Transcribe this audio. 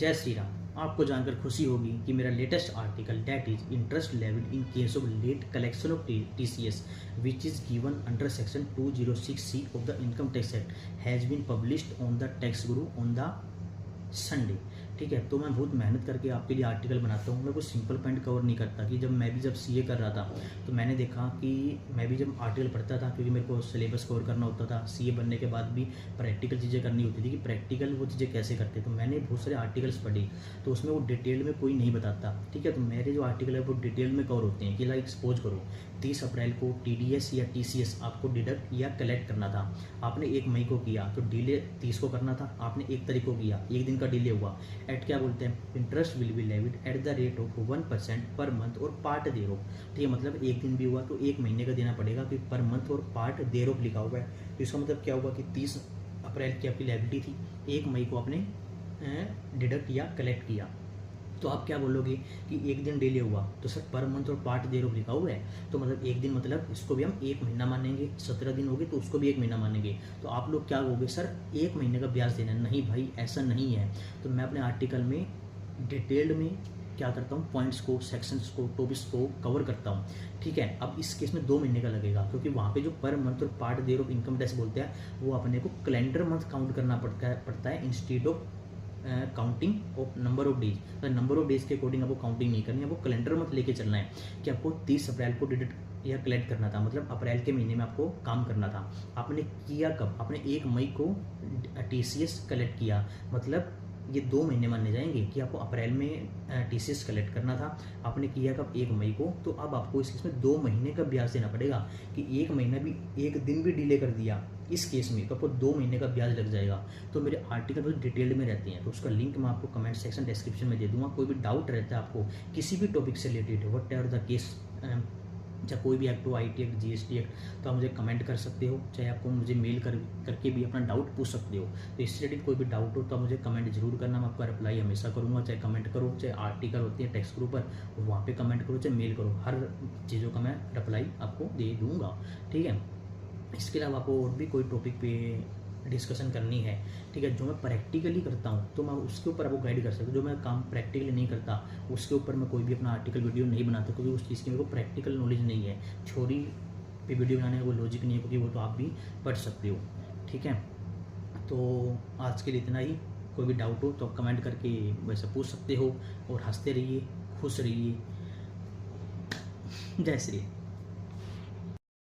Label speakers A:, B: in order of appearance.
A: जय श्री राम। आपको जानकर खुशी होगी कि मेरा latest article that is interest level in case of late collection of TCS which is given under section 206C of the income tax act has been published on the tax Guru on the Sunday. ठीक है, तो मैं बहुत मेहनत करके आपके लिए article बनाता हूँ। मैं कोई सिंपल पॉइंट कवर नहीं करता कि जब सीए कर रहा था तो मैंने देखा कि मैं भी जब आर्टिकल पढ़ता था, क्योंकि मेरे को सिलेबस कवर करना होता था, सीए बनने के बाद भी प्रैक्टिकल चीज़ें करनी होती थी कि प्रैक्टिकल वो चीज़ें कैसे करते, तो मैंने बहुत सारे आर्टिकल्स पढ़े, तो उसमें वो डिटेल में कोई नहीं बताता। ठीक है, तो मेरे जो आर्टिकल है वो डिटेल में कवर होते हैं कि लाइक सपोज करो 30 अप्रैल को टीडीएस या टीसीएस आपको डिडक्ट या कलेक्ट करना था, आपने 1 मई को किया तो डिले 30 को करना था, आपने 1 तारीख को किया, 1 दिन का डिले हुआ। एट क्या बोलते हैं, interest will be levied at the rate of 1% per month और पार्ट देरो। ठीक है, मतलब 1 दिन भी हुआ तो 1 महीने का देना पड़ेगा, कि पर मंथ और पार्ट देरो लिखा हुआ है। तो इसका मतलब क्या हुआ कि 30 अप्रैल की आपकी लायबिलिटी थी, 1 मई को आपने डिडक्ट या कलेक्ट किया, तो आप क्या बोलोगे कि 1 दिन डिले हुआ तो सर पर मंथ और पार्ट देरो लिखा हुआ है, तो मतलब 1 दिन मतलब इसको भी हम 1 महीना मानेंगे, 17 दिन होगी तो उसको भी 1 महीना मानेंगे। तो आप लोग क्या कहोगे, सर 1 महीने का ब्याज देना है। नहीं भाई, ऐसा नहीं है। तो मैं अपने आर्टिकल में डिटेल्ड में क्या करता हूँ, पॉइंट्स को, सेक्शंस को, टॉपिक्स को कवर करता हूँ। ठीक है, अब इस केस में 2 महीने का लगेगा, क्योंकि वहाँ पे जो पर मंथ और part there of income tax बोलते हैं वो अपने को कैलेंडर मंथ काउंट करना पड़ता है instead of counting of number of days. तो नंबर ऑफ डेज के अकॉर्डिंग आपको काउंटिंग नहीं करनी है, आपको कैलेंडर मंथ लेके चलना है कि आपको 30 अप्रैल को डिडक्ट या कलेक्ट करना था, मतलब अप्रैल के महीने में आपको काम करना था। आपने किया कब, आपने 1 मई को टीसीएस कलेक्ट किया, मतलब ये 2 महीने माने जाएंगे कि आपको अप्रैल में टीसीएस कलेक्ट करना था, आपने किया कब 1 मई को, तो अब आपको इस केस में 2 महीने का ब्याज देना पड़ेगा कि 1 महीना भी 1 दिन भी डिले कर दिया इस केस में तो आपको 2 महीने का ब्याज लग जाएगा। तो मेरे आर्टिकल बहुत डिटेल्ड में रहते हैं, तो उसका लिंक मैं आपको कमेंट सेक्शन डिस्क्रिप्शन में दे दूंगा। कोई भी डाउट रहता है आपको किसी भी टॉपिक से related, what ever the case, चाहे कोई भी एक्ट हो, IT एक्ट, GST एक्ट, तो आप मुझे कमेंट कर सकते हो, चाहे आपको मुझे मेल करके भी अपना डाउट पूछ सकते हो। तो इससे रिलेटेड कोई भी डाउट हो तो आप मुझे कमेंट जरूर करना, मैं आपका रिप्लाई हमेशा करूँगा। चाहे कमेंट करो, चाहे आर्टिकल होती है टेक्स्ट ग्रुप पर वहाँ पे कमेंट करो, चाहे मेल करो, हर चीज़ों का मैं रिप्लाई आपको दे दूँगा। ठीक है, इसके अलावा आपको और भी कोई टॉपिक पे डिस्कशन करनी है, ठीक है, जो मैं प्रैक्टिकली करता हूँ तो मैं उसके ऊपर आपको गाइड कर सकता हूँ। जो मैं काम प्रैक्टिकली नहीं करता उसके ऊपर मैं कोई भी अपना आर्टिकल वीडियो नहीं बनाता, क्योंकि उस चीज़ की मेरे को प्रैक्टिकल नॉलेज नहीं है। थ्योरी पे वीडियो बनाने का कोई लॉजिक नहीं है, क्योंकि वो तो आप भी पढ़ सकते हो। ठीक है, तो आज के लिए इतना ही। कोई भी डाउट हो तो आप कमेंट करके वैसे पूछ सकते हो, और हंसते रहिए, खुश रहिए। जय श्री।